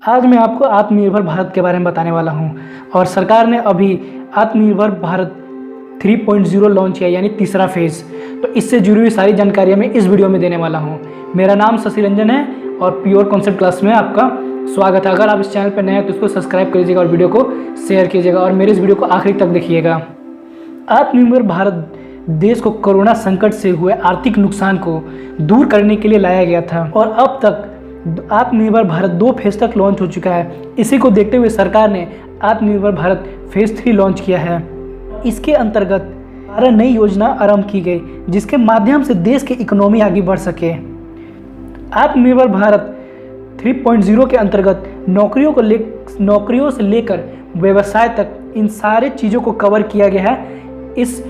आज मैं आपको आत्मनिर्भर भारत के बारे में बताने वाला हूं और सरकार ने अभी आत्मनिर्भर भारत 3.0 लॉन्च किया, यानी तीसरा फेज़। तो इससे जुड़ी हुई सारी जानकारियां मैं इस वीडियो में देने वाला हूं। मेरा नाम शशि रंजन है और प्योर कॉन्सेप्ट क्लास में आपका स्वागत है। अगर आप इस चैनल पर नए हैं तो इसको सब्सक्राइब कीजिएगा और वीडियो को शेयर कीजिएगा और मेरे इस वीडियो को आखिरी तक देखिएगा। आत्मनिर्भर भारत देश को कोरोना संकट से हुए आर्थिक नुकसान को दूर करने के लिए लाया गया था और अब तक आत्मनिर्भर भारत 2 फेज तक लॉन्च हो चुका है। इसी को देखते हुए सरकार ने आत्मनिर्भर भारत फेज 3 लॉन्च किया है। इसके अंतर्गत 12 नई योजना आरंभ की गई जिसके माध्यम से देश की इकोनॉमी आगे बढ़ सके। आत्मनिर्भर भारत 3.0 के अंतर्गत नौकरियों से लेकर व्यवसाय तक इन सारे चीज़ों को कवर किया गया है इस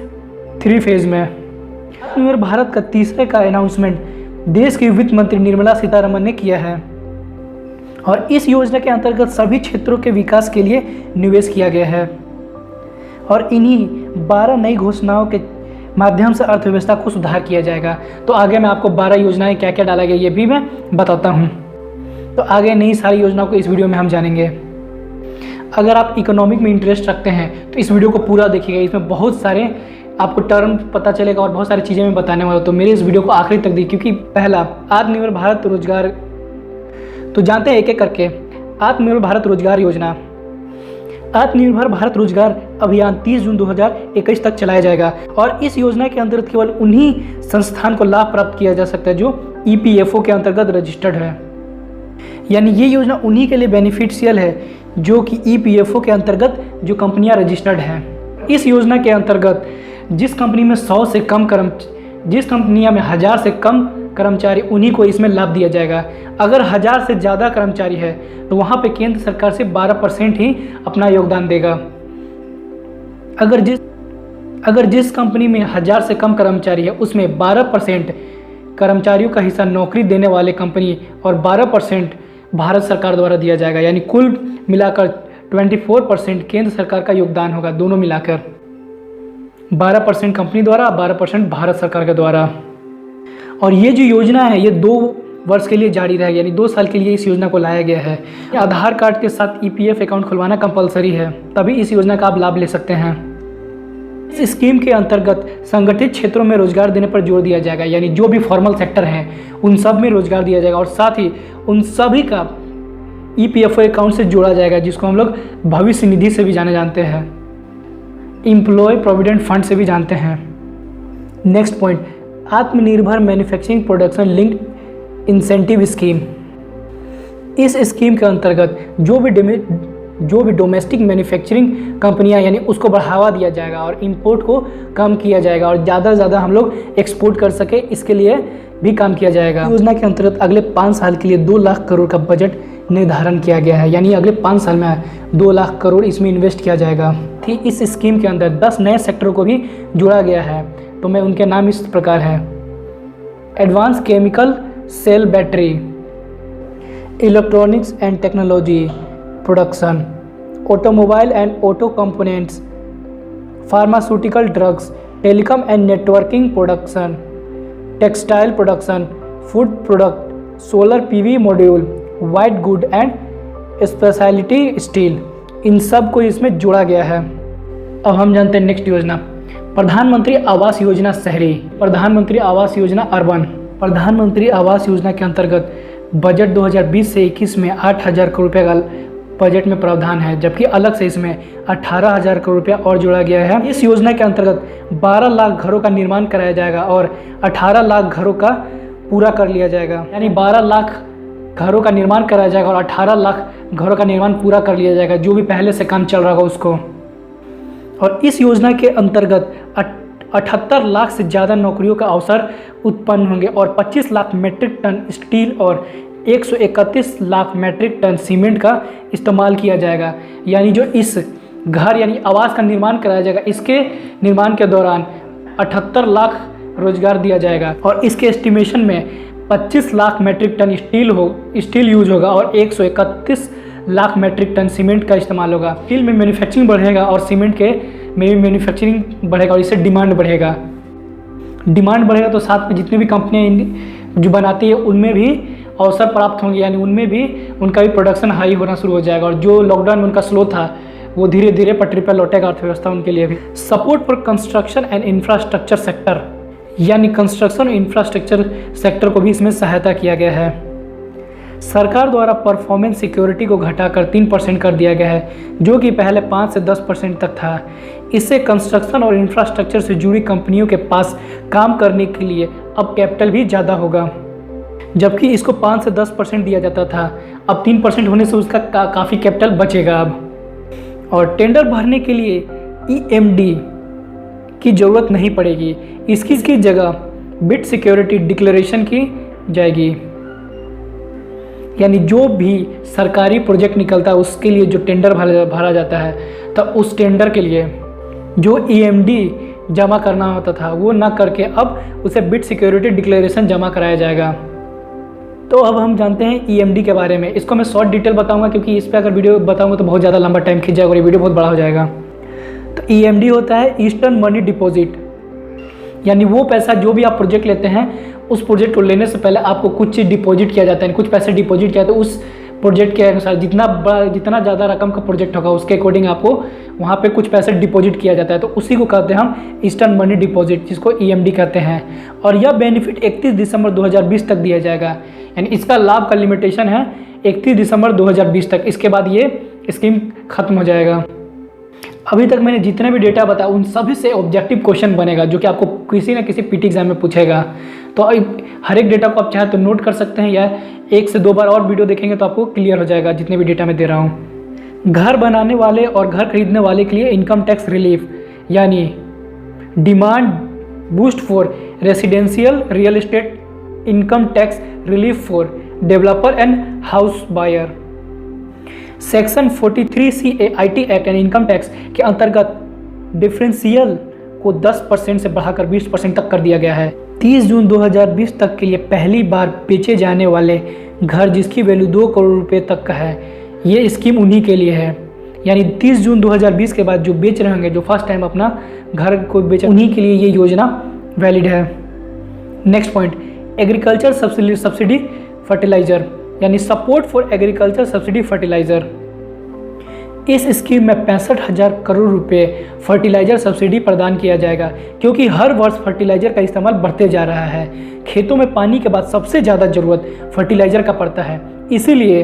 3 फेज में। आत्मनिर्भर भारत का तीसरे का अनाउंसमेंट देश की वित्त मंत्री निर्मला सीतारमण ने किया है और इस योजना के अंतर्गत सभी क्षेत्रों के विकास के लिए निवेश किया गया है और इन्हीं 12 नई घोषणाओं के माध्यम से अर्थव्यवस्था को सुधार किया जाएगा। तो आगे मैं आपको 12 योजनाएं क्या क्या डाला गया ये भी मैं बताता हूं। तो आगे नई सारी योजनाओं को इस वीडियो में हम जानेंगे। अगर आप इकोनॉमिक में इंटरेस्ट रखते हैं तो इस वीडियो को पूरा देखिएगा। इसमें बहुत सारे आपको टर्म पता चलेगा और बहुत सारी चीज़ें मैं बताने वाला हूँ। तो मेरे इस वीडियो को आखिरी तक देखिए क्योंकि पहला आत्मनिर्भर भारत रोजगार। तो जानते हैं एक एक करके। आत्मनिर्भर भारत रोजगार योजना। आत्मनिर्भर भारत रोजगार अभियान 30 जून 2021 तक चलाया जाएगा और इस योजना के अंतर्गत केवल उन्हीं संस्थान को लाभ प्राप्त किया जा सकता है जो EPFO के अंतर्गत रजिस्टर्ड है। यानी ये योजना उन्हीं के लिए बेनिफिशियल है जो कि EPFO के अंतर्गत जो कंपनियां रजिस्टर्ड हैं। इस योजना के अंतर्गत जिस कंपनी में 100 से कम जिस कंपनियां में 1000 से कम कर्मचारी उन्हीं को इसमें लाभ दिया जाएगा। अगर 1000 से ज़्यादा कर्मचारी है तो वहाँ पे केंद्र सरकार से 12% ही अपना योगदान देगा। अगर जिस कंपनी में 1000 से कम कर्मचारी है उसमें 12% कर्मचारियों का हिस्सा नौकरी देने वाले कंपनी और 12% भारत सरकार द्वारा दिया जाएगा। यानी कुल मिलाकर 24% केंद्र सरकार का योगदान होगा। दोनों मिलाकर 12% कंपनी द्वारा, 12% भारत सरकार के द्वारा। और ये जो योजना है ये 2 वर्ष के लिए जारी रहेगी, यानी 2 साल के लिए इस योजना को लाया गया है। आधार कार्ड के साथ EPF अकाउंट खुलवाना कंपलसरी है, तभी इस योजना का आप लाभ ले सकते हैं। इस स्कीम के अंतर्गत संगठित क्षेत्रों में रोजगार देने पर जोर दिया जाएगा। यानी जो भी फॉर्मल सेक्टर हैं उन सब में रोजगार दिया जाएगा और साथ ही उन सभी का EPFO अकाउंट से जोड़ा जाएगा, जिसको हम लोग भविष्य निधि से भी जानते हैं, एम्प्लॉय प्रोविडेंट फंड से भी जानते हैं। नेक्स्ट पॉइंट, आत्मनिर्भर manufacturing production linked incentive scheme. इस स्कीम के अंतर्गत जो भी डोमेस्टिक मैन्युफैक्चरिंग कंपनियां यानी उसको बढ़ावा दिया जाएगा और इंपोर्ट को कम किया जाएगा और ज़्यादा से ज़्यादा हम लोग एक्सपोर्ट कर सके, इसके लिए भी काम किया जाएगा। योजना के अंतर्गत अगले 5 साल के लिए 2 लाख करोड़ का बजट निर्धारण किया गया है। यानी अगले 5 साल में 2 लाख करोड़ इसमें इन्वेस्ट किया जाएगा। ठीक इस स्कीम के अंदर 10 नए सेक्टरों को भी जोड़ा गया है। तो मैं उनके नाम इस प्रकार हैं: advance chemical cell battery, electronics and technology production, automobile and auto components, pharmaceutical drugs, telecom and networking production, textile production, food product, solar PV module, white good and speciality steel, इन सब को इसमें जोड़ा गया है। अब हम जानते हैं नेक्स्ट योजना, प्रधानमंत्री आवास योजना शहरी, प्रधानमंत्री आवास योजना अर्बन। प्रधानमंत्री आवास योजना के अंतर्गत बजट 2020 से 21 में 8000 करोड़ रुपये का बजट में प्रावधान है, जबकि अलग से इसमें 18000 करोड़ रुपया और जोड़ा गया है। इस योजना के अंतर्गत 12 लाख घरों का निर्माण कराया जाएगा और 18 लाख घरों का पूरा कर लिया जाएगा। यानी 12 लाख घरों का निर्माण कराया जाएगा और 18 लाख घरों का निर्माण पूरा कर लिया जाएगा, जो भी पहले से काम चल रहा होगा उसको। और इस योजना के अंतर्गत 78 लाख से ज़्यादा नौकरियों का अवसर उत्पन्न होंगे और 25 लाख मीट्रिक टन स्टील और 131 लाख मीट्रिक टन सीमेंट का इस्तेमाल किया जाएगा। यानी जो इस घर यानी आवास का निर्माण कराया जाएगा, इसके निर्माण के दौरान 78 लाख रोजगार दिया जाएगा और इसके एस्टिमेशन में 25 lakh metric ton steel use होगा और 131 लाख मीट्रिक टन सीमेंट का इस्तेमाल होगा। स्टील में मैन्युफैक्चरिंग बढ़ेगा और सीमेंट के में भी मैन्युफैक्चरिंग बढ़ेगा और इससे डिमांड बढ़ेगा। तो साथ में जितनी भी कंपनियां जो बनाती है उनमें भी अवसर प्राप्त होंगे, यानी उनमें भी उनका भी प्रोडक्शन हाई होना शुरू हो जाएगा और जो लॉकडाउन में उनका स्लो था वो धीरे धीरे पटरी पर लौटेगा अर्थव्यवस्था उनके लिए भी। Support for construction and infrastructure sector, यानी कंस्ट्रक्शन और इंफ्रास्ट्रक्चर सेक्टर को भी इसमें सहायता किया गया है। सरकार द्वारा परफॉर्मेंस सिक्योरिटी को घटाकर 3% कर दिया गया है, जो कि पहले 5 से 10% तक था। इससे कंस्ट्रक्शन और इंफ्रास्ट्रक्चर से जुड़ी कंपनियों के पास काम करने के लिए अब कैपिटल भी ज़्यादा होगा, जबकि इसको 5 से 10% दिया जाता था, अब 3% होने से उसका काफ़ी कैपिटल बचेगा अब। और टेंडर भरने के लिए EMD की ज़रूरत नहीं पड़ेगी, इसकी जगह बिड सिक्योरिटी डिक्लेरेशन की जाएगी। यानी जो भी सरकारी प्रोजेक्ट निकलता है उसके लिए जो टेंडर भरा जाता है, तो उस टेंडर के लिए जो EMD जमा करना होता था वो ना करके अब उसे बिड सिक्योरिटी डिक्लेरेशन जमा कराया जाएगा। तो अब हम जानते हैं EMD के बारे में। इसको मैं शॉर्ट डिटेल बताऊंगा क्योंकि इस पर अगर वीडियो बताऊंगा तो बहुत ज़्यादा लंबा टाइम खींच जाएगा और ये वीडियो बहुत बड़ा हो जाएगा। तो EMD होता है ईस्टर्न मनी डिपॉजिट, यानी वो पैसा जो भी आप प्रोजेक्ट लेते हैं उस प्रोजेक्ट को लेने से पहले आपको कुछ चीज़ डिपॉजिट किया जाता है, कुछ पैसे डिपॉजिट किया जाता है। उस प्रोजेक्ट के अनुसार जितना ज़्यादा रकम का प्रोजेक्ट होगा उसके अकॉर्डिंग आपको वहाँ पे कुछ पैसे डिपॉजिट किया जाता है, तो उसी को कहते हैं हम ईस्टर्न मनी डिपॉजिट, जिसको EMD कहते हैं। और यह बेनिफिट 31 दिसंबर 2020 तक दिया जाएगा, यानी इसका लाभ का लिमिटेशन है 31 दिसंबर 2020 तक। इसके बाद ये स्कीम खत्म हो जाएगा। अभी तक मैंने जितने भी डेटा बताया उन सभी से ऑब्जेक्टिव क्वेश्चन बनेगा, जो कि आपको किसी न किसी PT एग्जाम में पूछेगा। तो हर एक डेटा को आप चाहे तो नोट कर सकते हैं, या 1 से 2 बार और वीडियो देखेंगे तो आपको क्लियर हो जाएगा जितने भी डेटा मैं दे रहा हूँ। घर बनाने वाले और घर खरीदने वाले के लिए इनकम टैक्स रिलीफ, यानी demand boost for residential real estate income tax relief for developer and house buyer. Section 43C IT act यानी इनकम टैक्स के अंतर्गत डिफरेंशियल को 10% से बढ़ाकर 20% तक कर दिया गया है। 30 जून 2020 तक के लिए पहली बार बेचे जाने वाले घर जिसकी वैल्यू 2 करोड़ रुपए तक का है, ये स्कीम उन्हीं के लिए है। यानी 30 जून 2020 के बाद जो बेच रहे होंगे, जो फर्स्ट टाइम अपना घर को बेच, उन्हीं के लिए ये योजना वैलिड है। Next point, agriculture subsidy fertiliser, यानी support for agriculture subsidy fertiliser. इस स्कीम में 65,000 करोड़ रुपए फर्टिलाइजर सब्सिडी प्रदान किया जाएगा, क्योंकि हर वर्ष फर्टिलाइजर का इस्तेमाल बढ़ते जा रहा है। खेतों में पानी के बाद सबसे ज़्यादा ज़रूरत फर्टिलाइजर का पड़ता है, इसीलिए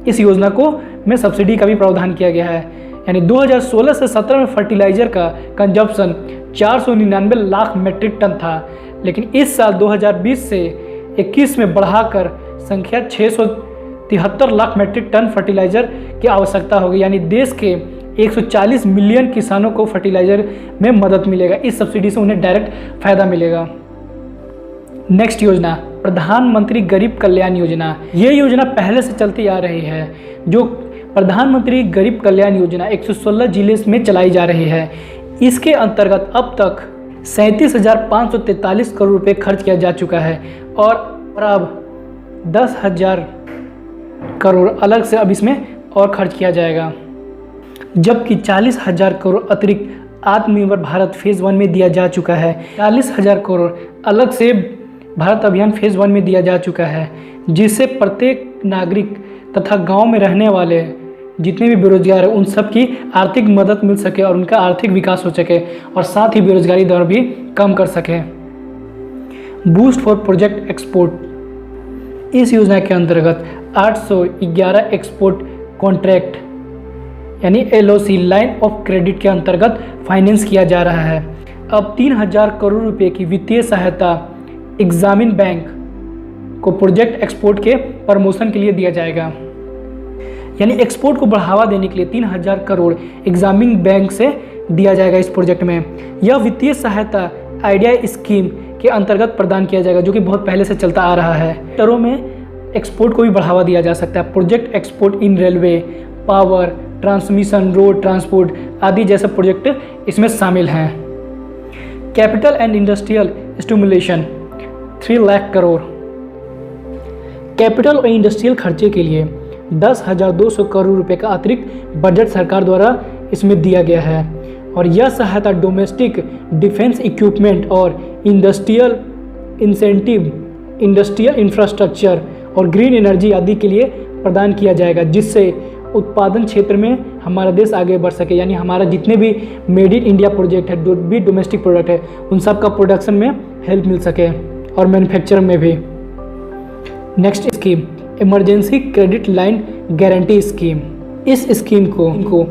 इस योजना को में सब्सिडी का भी प्रावधान किया गया है। यानी 2016 से 17 में फर्टिलाइजर का कंजप्शन 499 लाख मीट्रिक टन था, लेकिन इस साल 2020 से 21 में बढ़ाकर संख्या 673 लाख मीट्रिक टन फर्टिलाइजर की आवश्यकता होगी। यानी देश के 140 मिलियन किसानों को फर्टिलाइजर में मदद मिलेगा, इस सब्सिडी से उन्हें डायरेक्ट फायदा मिलेगा। नेक्स्ट योजना, प्रधानमंत्री गरीब कल्याण योजना। ये योजना पहले से चलती आ रही है। जो प्रधानमंत्री गरीब कल्याण योजना 116 जिले में चलाई जा रही है। इसके अंतर्गत अब तक 37,543 करोड़ रुपए खर्च किया जा चुका है और अब 10,000 करोड़ अलग से अब इसमें और खर्च किया जाएगा, जबकि 40,000 करोड़ अतिरिक्त आत्मनिर्भर भारत फेज़ 1 में दिया जा चुका है। 40,000 करोड़ अलग से भारत अभियान फेज़ 1 में दिया जा चुका है, जिससे प्रत्येक नागरिक तथा गांव में रहने वाले जितने भी बेरोजगार हैं उन सब की आर्थिक मदद मिल सके और उनका आर्थिक विकास हो सके और साथ ही बेरोजगारी दर भी कम कर सके। बूस्ट फॉर प्रोजेक्ट एक्सपोर्ट, इस योजना के अंतर्गत 811 एक्सपोर्ट कॉन्ट्रैक्ट यानी LOC लाइन ऑफ क्रेडिट के अंतर्गत फाइनेंस किया जा रहा है। अब 3,000 करोड़ रुपए की वित्तीय सहायता एग्जामिन बैंक को प्रोजेक्ट एक्सपोर्ट के प्रमोशन के लिए दिया जाएगा। यानी एक्सपोर्ट को बढ़ावा देने के लिए 3,000 करोड़ एग्जामिन बैंक से दिया जाएगा इस प्रोजेक्ट में। यह वित्तीय सहायता आइडिया स्कीम के अंतर्गत प्रदान किया जाएगा, जो कि बहुत पहले से चलता आ रहा है। सेक्टरों में एक्सपोर्ट को भी बढ़ावा दिया जा सकता है। प्रोजेक्ट एक्सपोर्ट इन railway, power, transmission, road transport आदि जैसे प्रोजेक्ट इसमें शामिल हैं। Capital and industrial stimulation 3 lakh crore. Capital और इंडस्ट्रियल खर्चे के लिए 10,200 करोड़ रुपए का अतिरिक्त बजट सरकार द्वारा इसमें दिया गया है और यह सहायता डोमेस्टिक डिफेंस इक्विपमेंट और इंडस्ट्रियल इंसेंटिव, इंडस्ट्रियल इंफ्रास्ट्रक्चर और ग्रीन एनर्जी आदि के लिए प्रदान किया जाएगा, जिससे उत्पादन क्षेत्र में हमारा देश आगे बढ़ सके। यानी हमारा जितने भी मेड इन इंडिया प्रोजेक्ट है, जो भी डोमेस्टिक प्रोडक्ट है, उन सब का प्रोडक्शन में हेल्प मिल सके और मैन्युफैक्चरिंग में भी। Next scheme, emergency credit line guarantee scheme. इस स्कीम को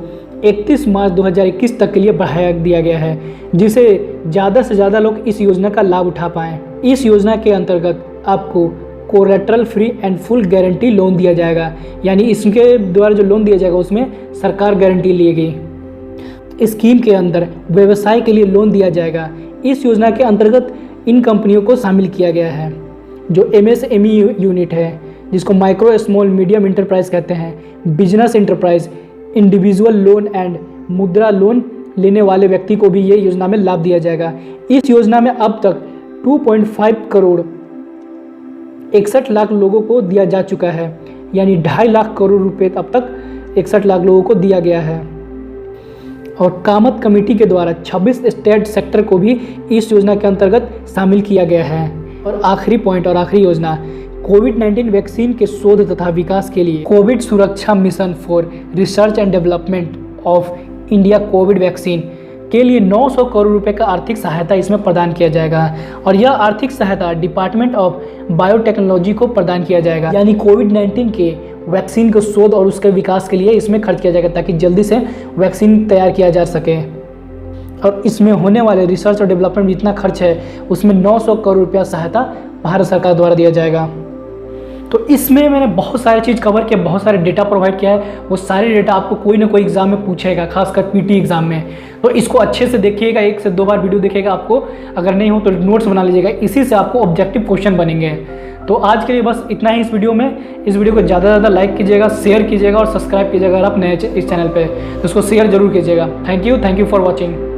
31 मार्च 2021 तक के लिए बढ़ाया दिया गया है, जिसे ज़्यादा से ज़्यादा लोग इस योजना का लाभ उठा पाएँ। इस योजना के अंतर्गत आपको collateral free and full guarantee loan दिया जाएगा, यानी इसके द्वारा जो लोन दिया जाएगा उसमें सरकार गारंटी लेगी। स्कीम के अंदर व्यवसाय के लिए लोन दिया जाएगा। इस योजना के अंतर्गत इन कंपनियों को शामिल किया गया है जो MSME यूनिट है, जिसको माइक्रो स्मॉल मीडियम इंटरप्राइज कहते हैं, business enterprise, individual loan and मुद्रा लोन लेने वाले व्यक्ति को भी ये योजना में लाभ दिया जाएगा। इस योजना में अब तक 2.5 करोड़ 61 लाख लोगों को दिया जा चुका है, यानी 2.5 लाख करोड़ रुपए अब तक 61 लाख लोगों को दिया गया है। और कामत कमेटी के द्वारा 26 स्टेट सेक्टर को भी इस योजना के अंतर्गत शामिल किया गया है। और आखिरी पॉइंट और आखिरी योजना, कोविड-19 वैक्सीन के शोध तथा विकास के लिए कोविड सुरक्षा mission for research and development of India Covid vaccine के लिए 900 करोड़ रुपए का आर्थिक सहायता इसमें प्रदान किया जाएगा। और यह आर्थिक सहायता डिपार्टमेंट ऑफ बायोटेक्नोलॉजी को प्रदान किया जाएगा, यानी कोविड-19 के वैक्सीन के शोध और उसके विकास के लिए इसमें खर्च किया जाएगा, ताकि जल्दी से वैक्सीन तैयार किया जा सके। और इसमें होने वाले रिसर्च और डेवलपमेंट जितना खर्च है उसमें 900 करोड़ रुपया सहायता भारत सरकार द्वारा दिया जाएगा। तो इसमें मैंने बहुत सारी चीज़ कवर किया, बहुत सारे डेटा प्रोवाइड किया है। वो सारे डेटा आपको कोई ना कोई एग्जाम में पूछेगा, खासकर पीटी एग्जाम में। तो इसको अच्छे से देखिएगा, 1 से 2 बार वीडियो देखिएगा। आपको अगर नहीं हो तो नोट्स बना लीजिएगा, इसी से आपको ऑब्जेक्टिव क्वेश्चन बनेंगे। तो आज के लिए बस इतना ही इस वीडियो में। इस वीडियो को ज़्यादा से ज़्यादा लाइक कीजिएगा, शेयर कीजिएगा और सब्सक्राइब कीजिएगा। अगर आप नए इस चैनल पर तो उसको शेयर जरूर कीजिएगा। Thank you for watching.